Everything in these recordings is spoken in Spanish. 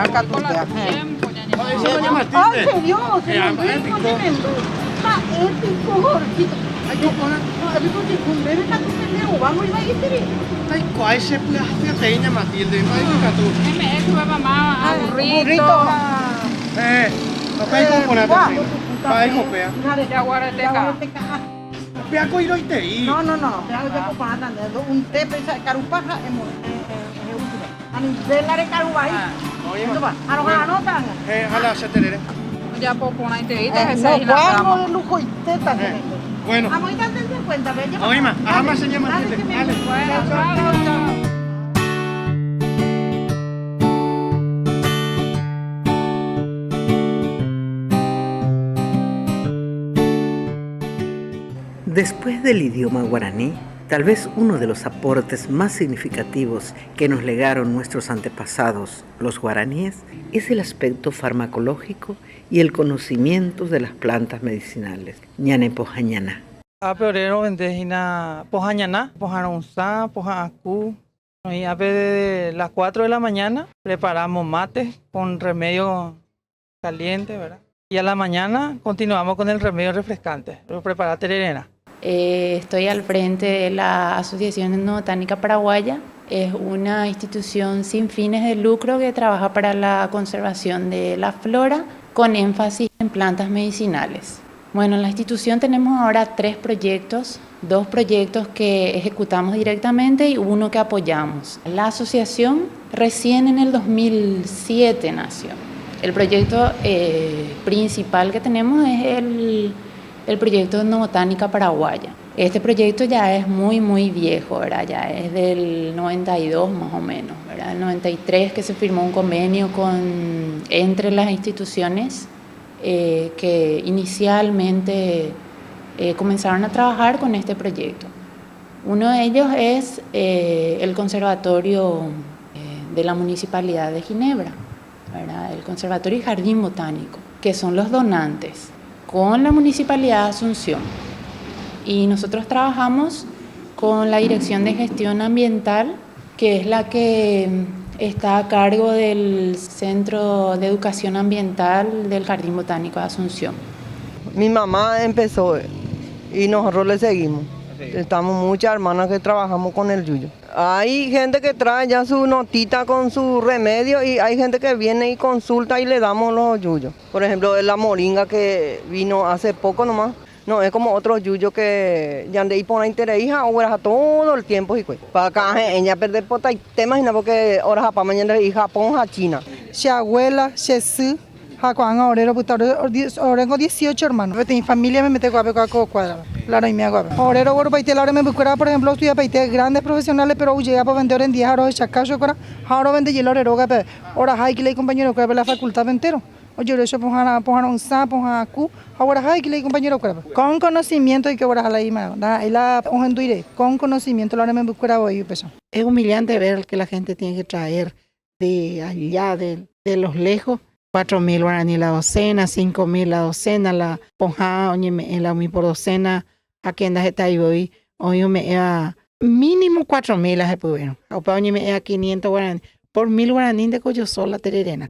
acá tu tiempo, Eso doña Ay, Matilde. serio, serio, épico. Está épico, Jorgito. Ay, cocona. No, épico, si un bebé está comiendo, vamos y va a ir. Ay, ¿cuál se puede hacer teña Matilde? Ay, catu. Me es mamá aburrido. Burrito. Papá y cocona te. Papá y copea. Ya guarateca. Pea coiro y te y. No, ya coconata, un té pesa carupaja ani velare carubai. Oye, Coba, anotan. Hala, se terere. Ya puedo poner y No, guardo de lujo y teta. Bueno. Vamos a darle cuenta, ve. Oye, ma, ama se llama Matilde. Dale. Bueno, chao, chao. Después del idioma guaraní, tal vez uno de los aportes más significativos que nos legaron nuestros antepasados, los guaraníes, es el aspecto farmacológico y el conocimiento de las plantas medicinales. Ñane pojañana. Apeorero vendejina pojañana, pojaronza, pojacu. Y a de las 4 de la mañana preparamos mate con remedio caliente, ¿verdad? Y a la mañana continuamos con el remedio refrescante, lo prepara tererena. Estoy al frente de la Asociación Etnobotánica Paraguaya. Es una institución sin fines de lucro que trabaja para la conservación de la flora con énfasis en plantas medicinales. Bueno, en la institución tenemos ahora 3 proyectos, 2 proyectos que ejecutamos directamente y uno que apoyamos. La asociación recién en el 2007 nació. El proyecto principal que tenemos es el proyecto de Etnobotánica Paraguaya. Este proyecto ya es muy viejo, ¿verdad? Ya es del 92 más o menos, ¿verdad? El 93 que se firmó un convenio entre las instituciones que inicialmente comenzaron a trabajar con este proyecto. Uno de ellos es el Conservatorio de la Municipalidad de Ginebra, ¿verdad? El Conservatorio y Jardín Botánico, que son los donantes, con la Municipalidad de Asunción. Y nosotros trabajamos con la Dirección de Gestión Ambiental, que es la que está a cargo del Centro de Educación Ambiental del Jardín Botánico de Asunción. Mi mamá empezó y nosotros le seguimos. Estamos muchas hermanas que trabajamos con el yuyo. Hay gente que trae ya su notita con su remedio y hay gente que viene y consulta y le damos los yuyos. Por ejemplo, la moringa que vino hace poco nomás. No, es como otro yuyo que ya de ahí pone interés hija o todo el tiempo y para acá ella perder pota y te imaginas porque ahora para mañana hija ponja China. Si abuela, si su, jacuanga orero puta orengo 18 hermanos. Mi familia me mete guape con cuadra. Claro, y me hago. Orero por paite la hora me buscará por ejemplo estudia paite grandes profesionales pero llega para vender en 10 horas chacacho para ahora vende y el orero gape. Ahora hay que le compañero que la facultad entero. Oye, yo pongo un sapo, pongo cu, ahora hay que le compañero con conocimiento y que ahora la ima, da la ojenduire, con conocimiento la hora me buscará hoy peso. Es humillante ver que la gente tiene que traer de allá, de los lejos, 4.000 guaraní la docena, 5.000 la docena, la ponja, oye, la mi por docena, aquí en la está hoy, oye, me era mínimo 4.000 las pudieron, o para oye, me era 500 guaraní, por 1.000 guaraní de coyo sola tererena.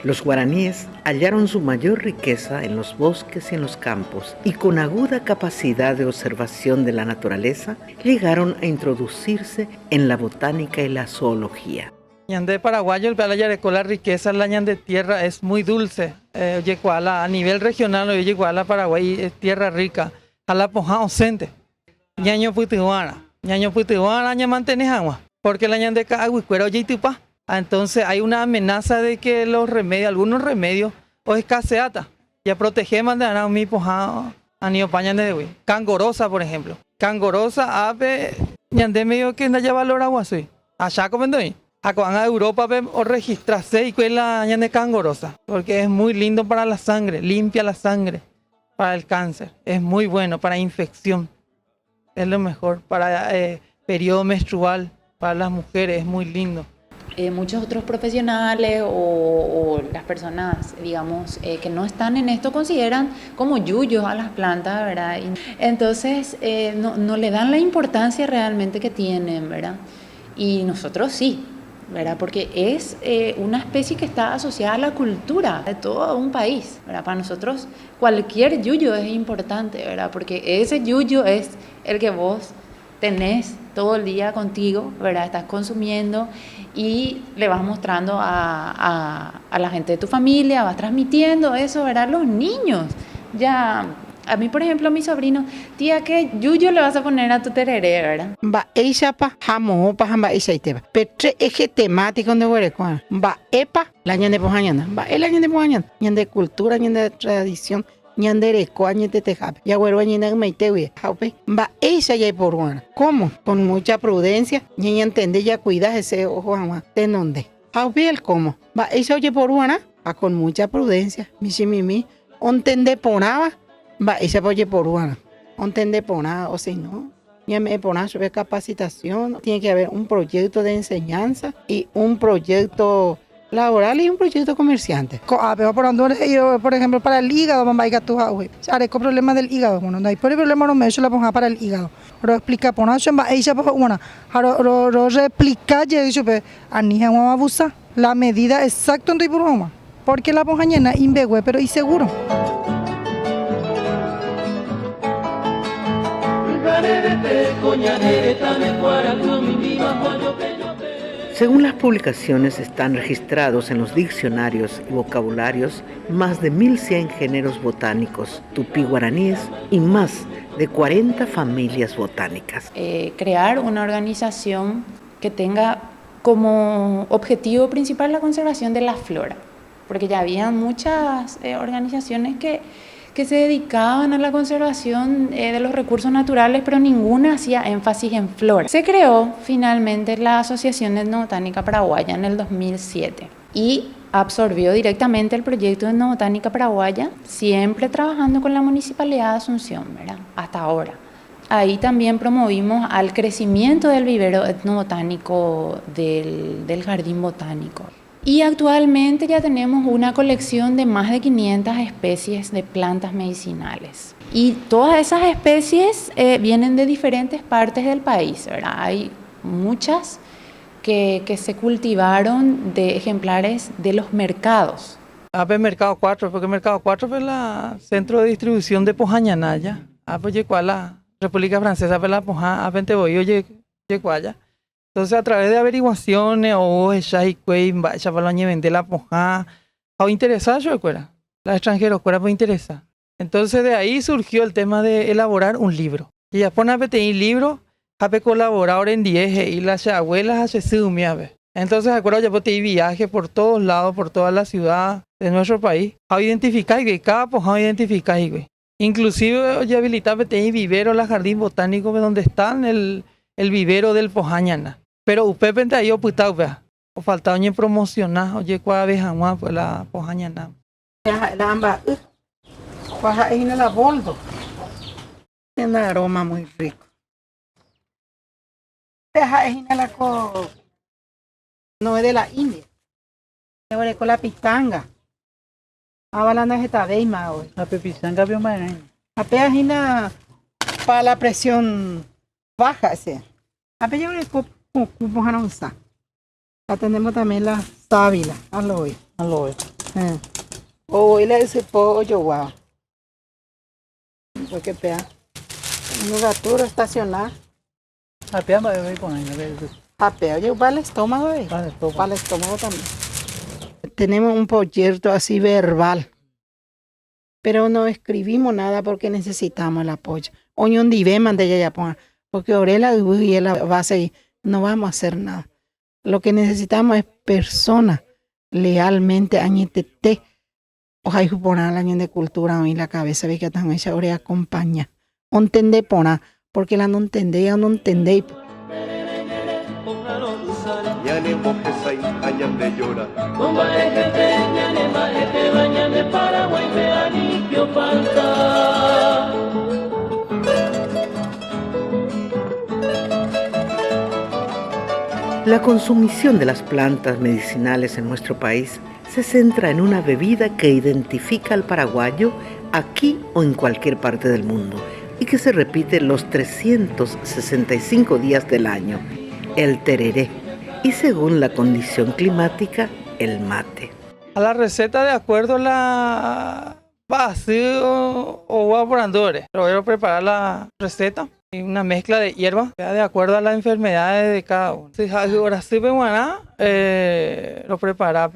Los guaraníes hallaron su mayor riqueza en los bosques y en los campos y con aguda capacidad de observación de la naturaleza llegaron a introducirse en la botánica y la zoología. Ñandé paraguayo, el palayareco, la riqueza, la ñandé tierra es muy dulce. A nivel regional, a Paraguay es tierra rica. A la poja ausente. Ñaño putihuara, ña mantenés agua. Porque la ñandé ka agüicuera oye tupa. Entonces hay una amenaza de que algunos remedios o escaseata. Ya protegemos de ahora mi poja a pañan de hoy. Cangorosa, por ejemplo. Cangorosa, ave, ñandé medio que ya valor agua soy. Allá comiendo ahí. A Europa o registrarse y que la ñandé cangorosa. Porque es muy lindo para la sangre, limpia la sangre para el cáncer. Es muy bueno para infección. Es lo mejor para periodo menstrual para las mujeres, es muy lindo. Muchos otros profesionales o las personas, digamos, que no están en esto consideran como yuyos a las plantas, ¿verdad? Y entonces no le dan la importancia realmente que tienen, ¿verdad? Y nosotros sí, ¿verdad? Porque es una especie que está asociada a la cultura de todo un país, ¿verdad? Para nosotros cualquier yuyo es importante, ¿verdad? Porque ese yuyo es el que vos tenés todo el día contigo, ¿verdad? Estás consumiendo y le vas mostrando a la gente de tu familia, vas transmitiendo eso, ¿verdad? Los niños, ya... A mí, por ejemplo, mi sobrino, tía, ¿qué yuyo le vas a poner a tu tereré, verdad? Va ella pa jamo pa hamba ella iteba. Petre eje temático de huerecuana. Va epa la ñande pojañana. Va el ñande pojañana. Ñande cultura, ñande tradición, ñande recoa, ñande tejape. Ya huerua ñande meitewe. Jaupe. Va ella ya por guana. ¿Cómo? Con mucha prudencia. Ña entiende ya cuida ese ojo agua. ¿De dónde? Jaupe el cómo. Va ella oye por guana. Va con mucha prudencia. Mimi. Ontende ponaba. Va, ella oye por una, entender por nada, o si no, ya me poner sobre capacitación, tiene que haber un proyecto de enseñanza y un proyecto laboral y un proyecto comerciante. Yo, por ejemplo, para el hígado, mamá, hay tu hoy. Haré con problemas del hígado, bueno, no hay problema, no me he hecho la ponja para el hígado. Pero explica por nada, ella por una, lo replica, ya he dicho, anija mamá abusa, la medida exacta en tu mamá, porque la ponja llena, imbegüe, pero y seguro. Según las publicaciones, están registrados en los diccionarios y vocabularios más de 1.100 géneros botánicos tupí-guaraníes y más de 40 familias botánicas. Crear una organización que tenga como objetivo principal la conservación de la flora, porque ya había muchas organizaciones que se dedicaban a la conservación de los recursos naturales, pero ninguna hacía énfasis en flora. Se creó finalmente la Asociación Etnobotánica Paraguaya en el 2007 y absorbió directamente el proyecto de Etnobotánica Paraguaya, siempre trabajando con la Municipalidad de Asunción, ¿verdad? Hasta ahora. Ahí también promovimos al crecimiento del vivero etnobotánico del Jardín Botánico. Y actualmente ya tenemos una colección de más de 500 especies de plantas medicinales. Y todas esas especies vienen de diferentes partes del país, ¿verdad? Hay muchas que se cultivaron de ejemplares de los mercados. Mercado 4, porque Mercado 4 fue el centro de distribución de Pojañanaya. Pues llegó a la República Francesa, pues la Poja, llegó allá. Entonces, a través de averiguaciones, o ella y cuey, vaya para vender la poja, o interesar yo recuerdo, la extranjera recuerda pues interesa. Entonces, de ahí surgió el tema de elaborar un libro. Y ya por una un libro, habe colaborador en 10 y las abuelas se sumiaban. Entonces, recuerdo ya pues viaje por todos lados, por toda la ciudad de nuestro país, a identificar y cada poja identificar y inclusive ya habilitaba vivero la jardín botánico donde está el vivero del Pojañana. Pero usted pente ahí o faltaba ni promocionar, oye, cuál vez jamás pues la Pojañana. La amba, baja en la boldo. Tiene un aroma muy rico. Deja en la no es de la India. Ahora con la pitanga. Hablando de esta vez más hoy. La pepitanga vio más. Apenas para la presión baja, ese. Apenas el cupo no usa. Tenemos también la sábila, aloe. O el ese pollo, wow. Porque pea. Un gaturo estacionar. Apea me voy con ahí. Apea, oye, para el estómago, para el estómago también. Tenemos un proyecto así verbal, pero no escribimos nada porque necesitamos el apoyo. Oye, un dive mande ya ponga, porque Orela y él va a seguir. No vamos a hacer nada. Lo que necesitamos es personas lealmente añetete. Ojalá que poner la año de cultura en la cabeza, ve que están esa hora acompaña. Entender pona, porque la no entendé, ya no entendé. La consumición de las plantas medicinales en nuestro país se centra en una bebida que identifica al paraguayo aquí o en cualquier parte del mundo y que se repite los 365 días del año, el tereré, y según la condición climática, el mate. A la receta de acuerdo a la base o evaporadores. Pero voy a preparar la receta y una mezcla de hierbas de acuerdo a las enfermedades de cada uno. Si ahora sí lo prepara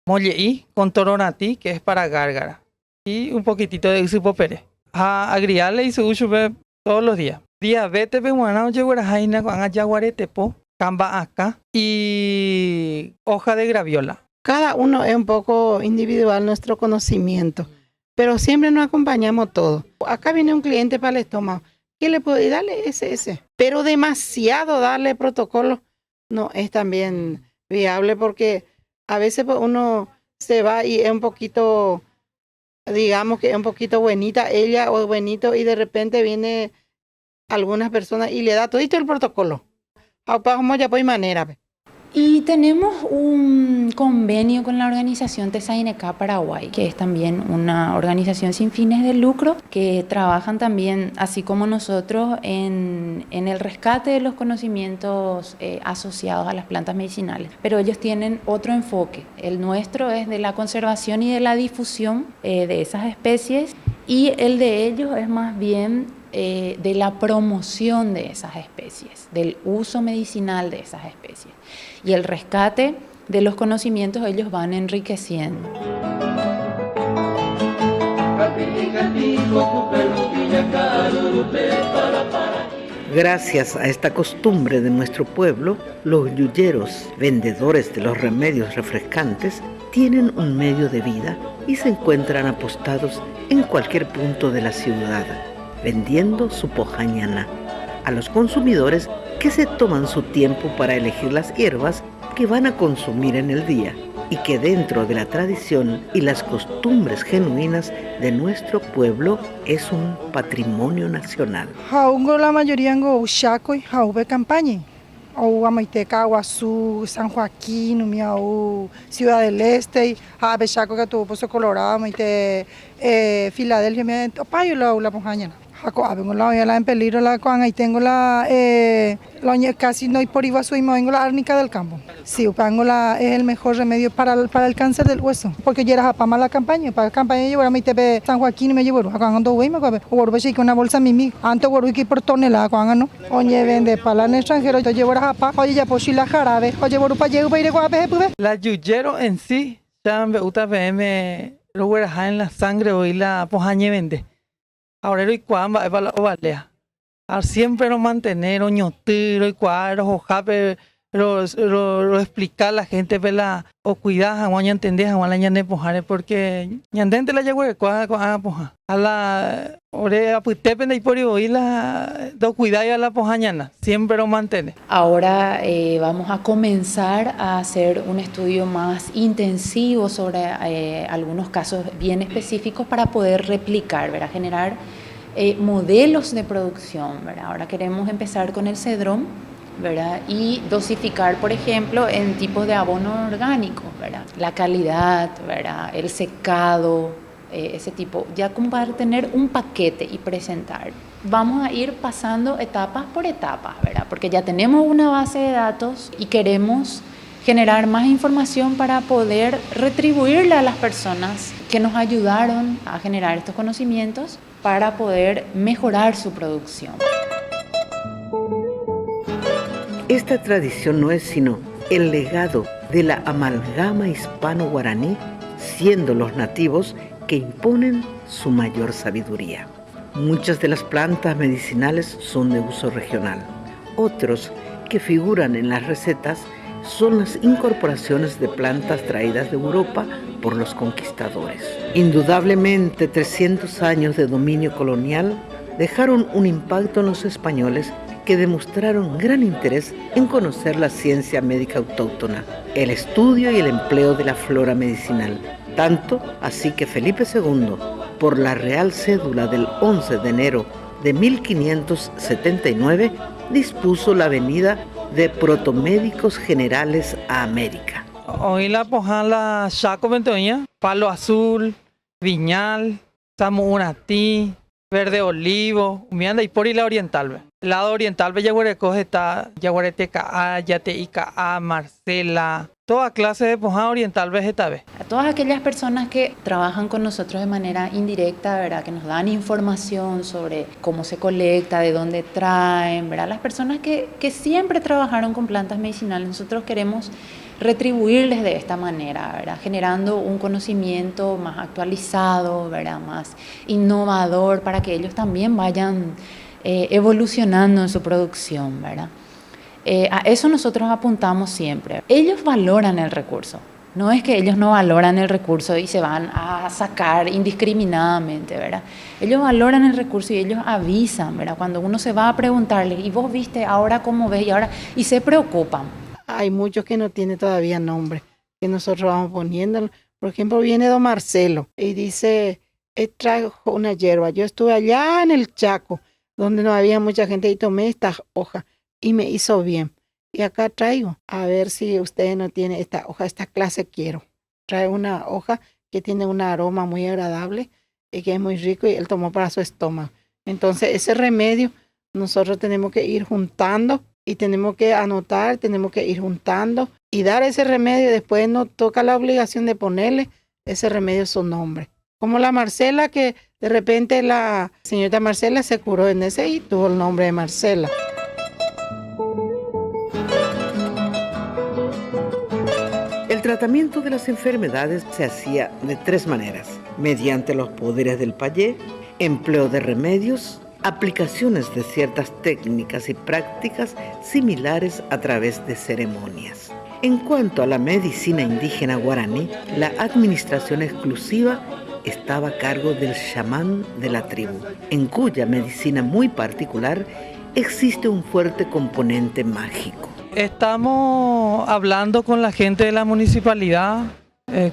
molleí con toronatí, que es para gárgara, y un poquitito de isopopere. A agriarle y se usa todos los días. Diabetes peruana lleva jaina con ayaguaretepo, camba acá y hoja de graviola. Cada uno es un poco individual nuestro conocimiento, pero siempre nos acompañamos todos. Acá viene un cliente para el estómago, ¿qué le puedo darle ese? Pero demasiado darle protocolo no es también viable porque a veces pues, uno se va y es un poquito, digamos que es un poquito buenita ella o buenito y de repente viene algunas personas y le da todito el protocolo. Como ya pues manera. Y tenemos un convenio con la organización TESAINECA Paraguay, que es también una organización sin fines de lucro, que trabajan también, así como nosotros, en el rescate de los conocimientos asociados a las plantas medicinales. Pero ellos tienen otro enfoque. El nuestro es de la conservación y de la difusión de esas especies, y el de ellos es más bien de la promoción de esas especies, del uso medicinal de esas especies. Y el rescate de los conocimientos ellos van enriqueciendo. Gracias a esta costumbre de nuestro pueblo, los yuyeros, vendedores de los remedios refrescantes, tienen un medio de vida y se encuentran apostados en cualquier punto de la ciudad, vendiendo su pojañana a los consumidores que se toman su tiempo para elegir las hierbas que van a consumir en el día y que dentro de la tradición y las costumbres genuinas de nuestro pueblo es un patrimonio nacional. Jaungo la mayoría en Uchaco y Jaube campaña. O Amaiteca, Aguazú, San Joaquín, Miau, Ciudad del Este, a Bechaco que tuvo Pozo Colorado, Amaite, Filadelfia, Payo la Pojañana. Jaco, vengo la en peligro la con ahí tengo casi no hay por Iguazú y me vengo la árnica del campo. Sí, upango es el mejor remedio para el cáncer del hueso, porque ya era japama la campaña, para la campaña llevar a mi TV San Joaquín y me llevo cuando güey me cobe, o con una bolsa mimi, antes güey que por tonelada cuando no, oye vende para el extranjero yo llevo a japa, oye ya pues la jarabe, oye güey para llevar ir guape pues. La yuyero en sí, ya me gusta verme lo güey en la sangre o la pojañe vende. Ahora y cuamba es para la ovalea. Siempre lo mantener, oñotiro y cuadros, ojape, lo explicar a la gente, pela, o cuidar, a guaña entender, a guaña ñande pojare, porque ñandente la yagüe, cuadra poja. A la, ore, apuitepen y por y la, do cuidar a la pojañana, siempre lo mantiene. Ahora vamos a comenzar a hacer un estudio más intensivo sobre algunos casos bien específicos para poder replicar, ¿verdad? Generar modelos de producción, ¿verdad? Ahora queremos empezar con el cedrón, ¿verdad? Y dosificar, por ejemplo, en tipos de abono orgánico, ¿verdad? La calidad, ¿verdad? El secado, ese tipo, ya como para tener un paquete y presentar. Vamos a ir pasando etapas por etapas, ¿verdad? Porque ya tenemos una base de datos y queremos generar más información para poder retribuirle a las personas que nos ayudaron a generar estos conocimientos para poder mejorar su producción. Esta tradición no es sino el legado de la amalgama hispano-guaraní, siendo los nativos que imponen su mayor sabiduría. Muchas de las plantas medicinales son de uso regional. Otros que figuran en las recetas son las incorporaciones de plantas traídas de Europa por los conquistadores. Indudablemente, 300 años de dominio colonial dejaron un impacto en los españoles que demostraron gran interés en conocer la ciencia médica autóctona, el estudio y el empleo de la flora medicinal. Tanto así que Felipe II, por la Real Cédula del 11 de enero de 1579, dispuso la venida de protomédicos generales a América. Hoy la pojan la Chaco Ventoña, Palo Azul, Viñal, Samuratí, verde olivo, mianda y por y la oriental. Ve. El lado oriental, ve yaguareco está yaguareteca, yateica, Marcela, toda clase de Pohá oriental vegetal. A todas aquellas personas que trabajan con nosotros de manera indirecta, ¿verdad? Que nos dan información sobre cómo se colecta, de dónde traen, ¿verdad? Las personas que siempre trabajaron con plantas medicinales, nosotros queremos retribuirles de esta manera, ¿verdad? Generando un conocimiento más actualizado, ¿verdad? Más innovador para que ellos también vayan evolucionando en su producción, ¿verdad? A eso nosotros apuntamos siempre. Ellos valoran el recurso. No es que ellos no valoran el recurso y se van a sacar indiscriminadamente, ¿verdad? Ellos valoran el recurso y ellos avisan, ¿verdad? Cuando uno se va a preguntarle, ¿y vos viste ahora cómo ves? Y se preocupan. Hay muchos que no tienen todavía nombre, que nosotros vamos poniendo. Por ejemplo, viene don Marcelo y dice, trajo una hierba. Yo estuve allá en el Chaco, donde no había mucha gente, y tomé estas hojas y me hizo bien. Y acá traigo, a ver si ustedes no tienen esta hoja, esta clase quiero. Trae una hoja que tiene un aroma muy agradable y que es muy rico, y él tomó para su estómago. Entonces ese remedio nosotros tenemos que ir juntando y tenemos que anotar, tenemos que ir juntando y dar ese remedio. Después nos toca la obligación de ponerle ese remedio su nombre. Como la Marcela, que de repente la señorita Marcela se curó en ese y tuvo el nombre de Marcela. El tratamiento de las enfermedades se hacía de 3 maneras: mediante los poderes del payé, empleo de remedios, aplicaciones de ciertas técnicas y prácticas similares a través de ceremonias. En cuanto a la medicina indígena guaraní, la administración exclusiva estaba a cargo del chamán de la tribu, en cuya medicina muy particular existe un fuerte componente mágico. Estamos hablando con la gente de la municipalidad,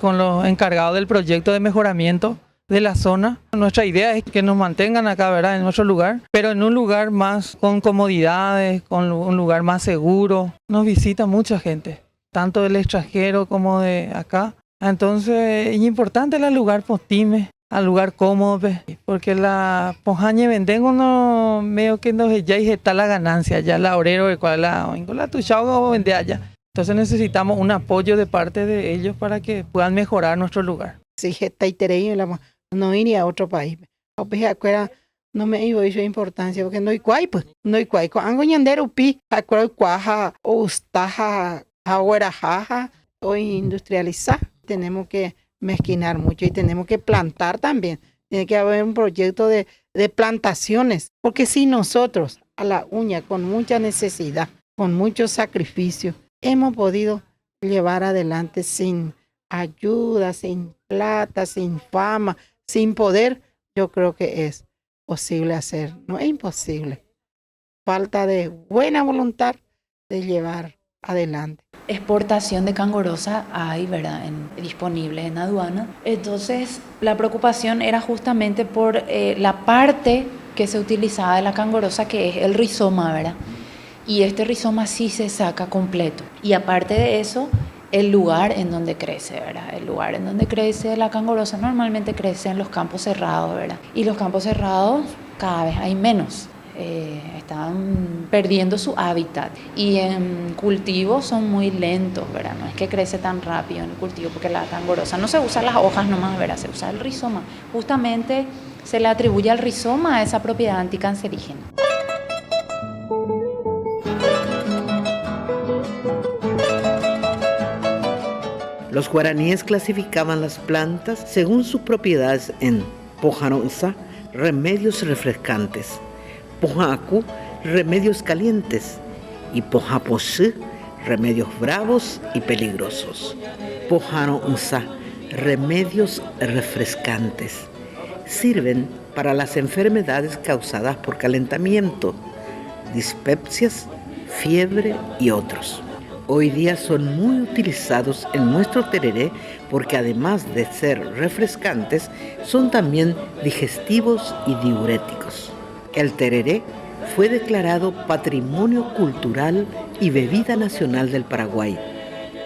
con los encargados del proyecto de mejoramiento de la zona. Nuestra idea es que nos mantengan acá, ¿verdad?, en nuestro lugar, pero en un lugar más con comodidades, con un lugar más seguro. Nos visita mucha gente, tanto del extranjero como de acá. Entonces es importante el lugar postime, al lugar cómodo, porque la pojañe vendengo no medio que no ya está la ganancia, ya la orero de cual la tuchao vende allá. Entonces necesitamos un apoyo de parte de ellos para que puedan mejorar nuestro lugar. Si está no iría a otro país. No me iba a dar importancia porque no hay cuay, pues. No hay cuay. Cuando ñandero pi, acuerdo cuaja o ustaja, aguerajaja o industrializar. Tenemos que mezquinar mucho y tenemos que plantar también. Tiene que haber un proyecto de plantaciones. Porque si nosotros, a la uña, con mucha necesidad, con mucho sacrificio, hemos podido llevar adelante sin ayuda, sin plata, sin fama, sin poder, yo creo que es posible hacer. No es imposible. Falta de buena voluntad de llevar adelante. Exportación de cangorosa hay, ¿verdad?, disponible en aduana. Entonces, la preocupación era justamente por la parte que se utilizaba de la cangorosa, que es el rizoma, ¿verdad? Y este rizoma sí se saca completo. Y aparte de eso, el lugar en donde crece, ¿verdad? El lugar en donde crece la cangorosa normalmente crece en los campos cerrados, ¿verdad? Y los campos cerrados cada vez hay menos. Están perdiendo su hábitat y en cultivo son muy lentos, ¿verdad? No es que crece tan rápido en el cultivo, porque la cangorosa no se usa las hojas nomás, ¿verdad? Se usa el rizoma. Justamente se le atribuye al rizoma esa propiedad anticancerígena. Los guaraníes clasificaban las plantas según sus propiedades en Pojaronza, remedios refrescantes; Pojacu, remedios calientes; y Pojaposí, remedios bravos y peligrosos. Pojaronza, remedios refrescantes. Sirven para las enfermedades causadas por calentamiento, dispepsias, fiebre y otros. Hoy día son muy utilizados en nuestro tereré porque además de ser refrescantes, son también digestivos y diuréticos. El tereré fue declarado Patrimonio Cultural y Bebida Nacional del Paraguay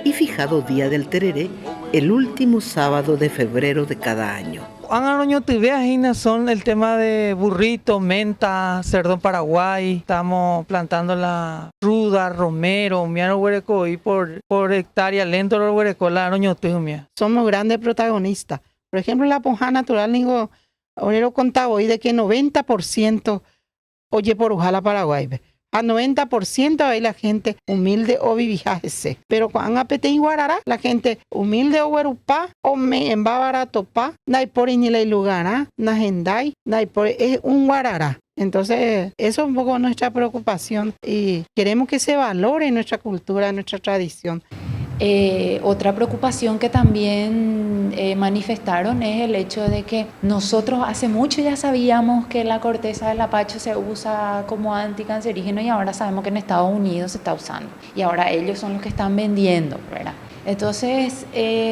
y fijado Día del Tereré el último sábado de febrero de cada año. Angaroño Tibeajina son el tema de burrito, menta, cerdo paraguay. Estamos plantando la ruda, romero, miano huereco y por hectárea lento lo huereco la aroño tumia. Somos grandes protagonistas. Por ejemplo, la ponja natural, digo, ahora contaba hoy de que 90% oye por Ujala Paraguay. A 90% hay la gente humilde o vivijajese. Pero cuando apete en Guarará, la gente humilde o huerupá, o me en babaratopá, nai por ni la lugar, na hendai, nai por es un Guarará. Entonces, eso es un poco nuestra preocupación y queremos que se valore nuestra cultura, nuestra tradición. Otra preocupación que también manifestaron es el hecho de que nosotros hace mucho ya sabíamos que la corteza del apacho se usa como anticancerígeno y ahora sabemos que en Estados Unidos se está usando y ahora ellos son los que están vendiendo, ¿verdad? Entonces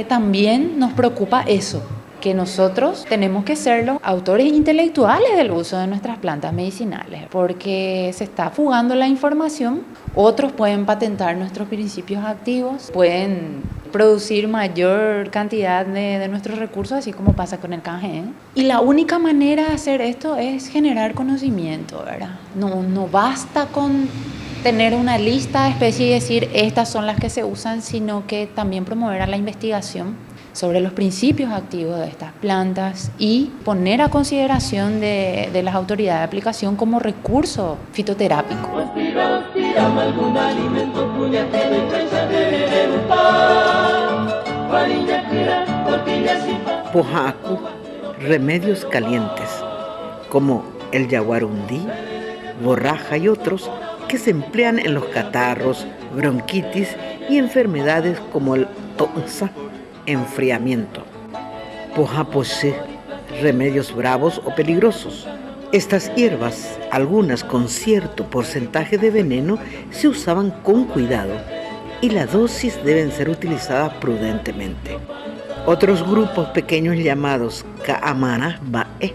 también nos preocupa eso, que nosotros tenemos que ser los autores intelectuales del uso de nuestras plantas medicinales, porque se está fugando la información, otros pueden patentar nuestros principios activos, pueden producir mayor cantidad de nuestros recursos, así como pasa con el canje. Y la única manera de hacer esto es generar conocimiento, ¿verdad? No basta con tener una lista de especies y decir estas son las que se usan, sino que también promover a la investigación sobre los principios activos de estas plantas y poner a consideración de las autoridades de aplicación como recurso fitoterápico. Pojacu, remedios calientes, como el yaguarundí, borraja y otros que se emplean en los catarros, bronquitis y enfermedades como el tonsa, enfriamiento. Pojapoché, remedios bravos o peligrosos. Estas hierbas, algunas con cierto porcentaje de veneno, se usaban con cuidado y la dosis deben ser utilizadas prudentemente. Otros grupos pequeños llamados Kaamana Bae,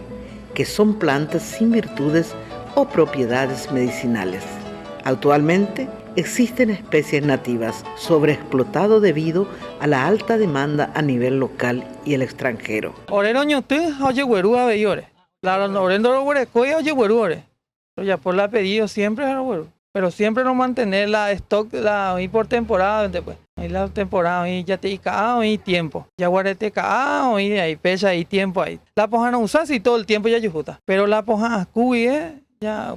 que son plantas sin virtudes o propiedades medicinales. Actualmente existen especies nativas sobreexplotado debido a la alta demanda a nivel local y el extranjero. Oreroño te oye huerúa beyore. La orendo huerecoy oye huerúore. Ya por la pedido siempre es huerú. Pero siempre no mantener la stock y por temporada después. Ahí la temporada y ya te ica y tiempo. Ya guarete ca y ahí pecha y tiempo ahí. La poja no usa así todo el tiempo ya yujuta. Pero la poja cuy ya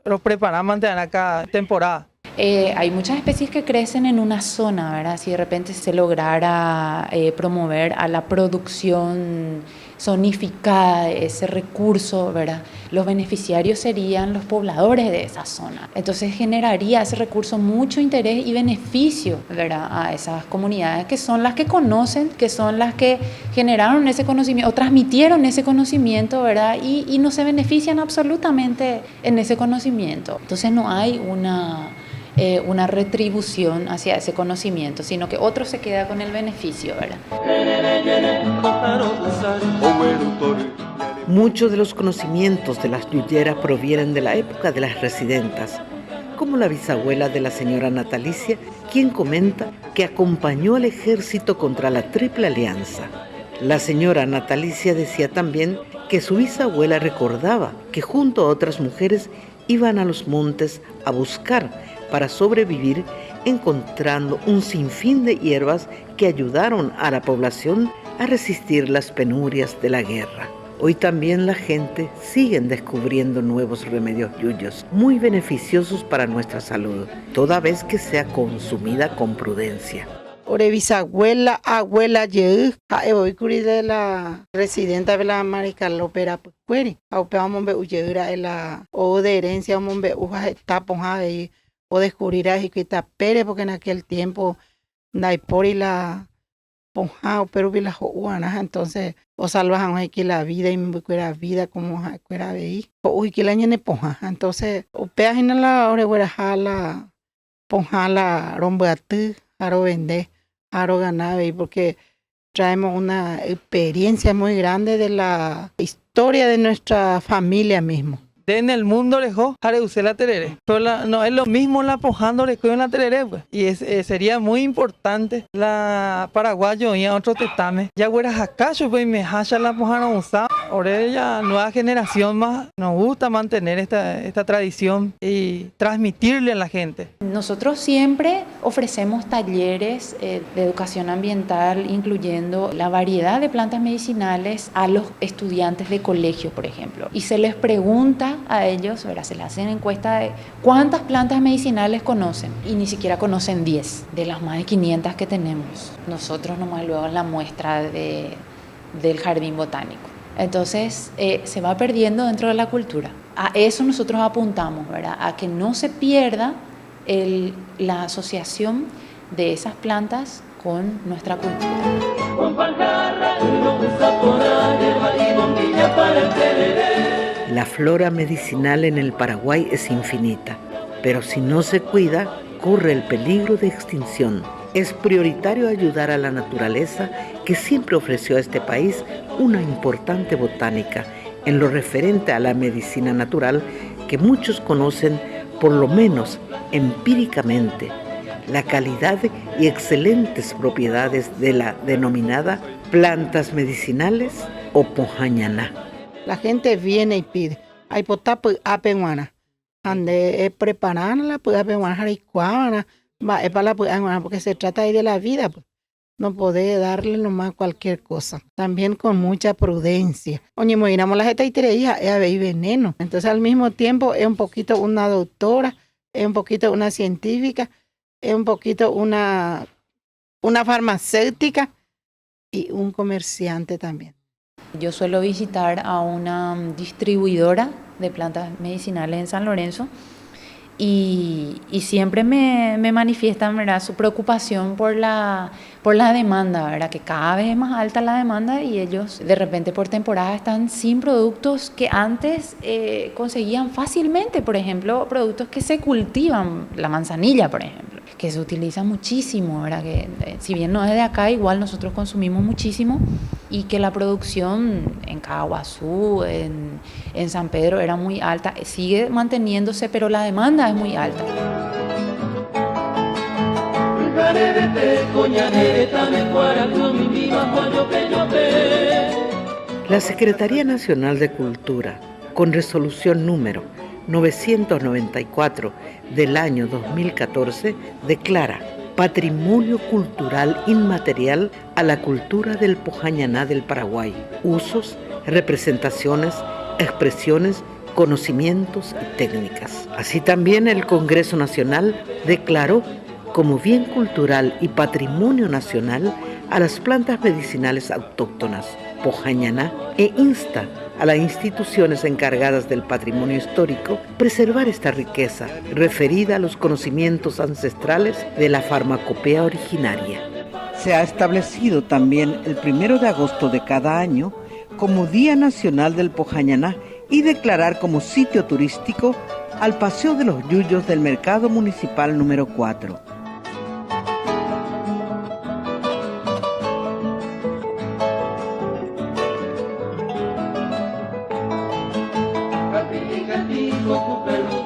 lo preparamos antes de acá temporada. Hay muchas especies que crecen en una zona, ¿verdad? Si de repente se lograra promover a la producción zonificada de ese recurso, ¿verdad? Los beneficiarios serían los pobladores de esa zona. Entonces generaría ese recurso mucho interés y beneficio, ¿verdad? A esas comunidades que son las que conocen, que son las que generaron ese conocimiento o transmitieron ese conocimiento, ¿verdad? Y no se benefician absolutamente en ese conocimiento. Entonces no hay una retribución hacia ese conocimiento, sino que otro se queda con el beneficio, ¿verdad? Muchos de los conocimientos de las yuyeras provienen de la época de las residentas, como la bisabuela de la señora Natalicia, quien comenta que acompañó al ejército contra la Triple Alianza. La señora Natalicia decía también que su bisabuela recordaba que junto a otras mujeres iban a los montes a buscar para sobrevivir, encontrando un sinfín de hierbas que ayudaron a la población a resistir las penurias de la guerra. Hoy también la gente sigue descubriendo nuevos remedios yuyos, muy beneficiosos para nuestra salud, toda vez que sea consumida con prudencia. Ore bisabuela, abuela, ye, voy curi de la residenta de la Marica Lopera Pucueri. Vamos a ver la o de herencia, vamos a ver ujas etapas y o descubrirá y que pere porque en aquel tiempo naipori la ponja pero vi la juanas entonces o salvajan aquí la vida y me cuera vida como cuera veí o que la ñene ponja entonces o peajina la ore la ponja la rombeatu aro vende aro ganave porque traemos una experiencia muy grande de la historia de nuestra familia mismo. en el mundo lejos usé la tereré. Pero no es lo mismo la pojando en la tereré, pues. Y sería muy importante la paraguayo y a otro tetame. Ya hueras acá, yo pues me haya la pojana usada. Ahora ya nueva generación más nos gusta mantener esta tradición y transmitirle a la gente. Nosotros siempre ofrecemos talleres de educación ambiental, incluyendo la variedad de plantas medicinales a los estudiantes de colegio, por ejemplo. Y se les pregunta a ellos, ¿verdad? Se les hacen encuesta de cuántas plantas medicinales conocen. Y ni siquiera conocen 10 de las más de 500 que tenemos. Nosotros nomás luego en la muestra del jardín botánico. Entonces se va perdiendo dentro de la cultura. A eso nosotros apuntamos, ¿verdad? A que no se pierda la asociación de esas plantas con nuestra cultura. La flora medicinal en el Paraguay es infinita, pero si no se cuida, corre el peligro de extinción. Es prioritario ayudar a la naturaleza que siempre ofreció a este país una importante botánica en lo referente a la medicina natural que muchos conocen por lo menos empíricamente, la calidad y excelentes propiedades de la denominada plantas medicinales o pojañaná. La gente viene y pide, hay potapa apenguana, ande prepararla, pues apenguana y cuana, va para la apenguana, porque se trata ahí de la vida, pues. No puede darle nomás cualquier cosa. También con mucha prudencia. Oye, miramos la gente y hija, hay veneno. Entonces al mismo tiempo es un poquito una doctora, es un poquito una científica, es un poquito una farmacéutica y un comerciante también. Yo suelo visitar a una distribuidora de plantas medicinales en San Lorenzo y siempre me manifiestan, ¿verdad?, su preocupación por la demanda, ¿verdad?, que cada vez es más alta la demanda y ellos de repente por temporada están sin productos que antes conseguían fácilmente. Por ejemplo, productos que se cultivan, la manzanilla, por ejemplo, que se utiliza muchísimo, ¿verdad?, que si bien no es de acá, igual nosotros consumimos muchísimo, y que la producción en Caguazú, en San Pedro era muy alta, sigue manteniéndose, pero la demanda es muy alta. La Secretaría Nacional de Cultura, con resolución número 994 del año 2014, declara Patrimonio Cultural Inmaterial a la cultura del pojañaná del Paraguay, usos, representaciones, expresiones, conocimientos y técnicas. Así también el Congreso Nacional declaró como bien cultural y patrimonio nacional a las plantas medicinales autóctonas, pojañaná, e insta a las instituciones encargadas del patrimonio histórico preservar esta riqueza referida a los conocimientos ancestrales de la farmacopea originaria. Se ha establecido también el 1 de agosto de cada año como Día Nacional del Pojañaná y declarar como sitio turístico al Paseo de los Yuyos del Mercado Municipal número 4. Cati, cati, cocu, perro,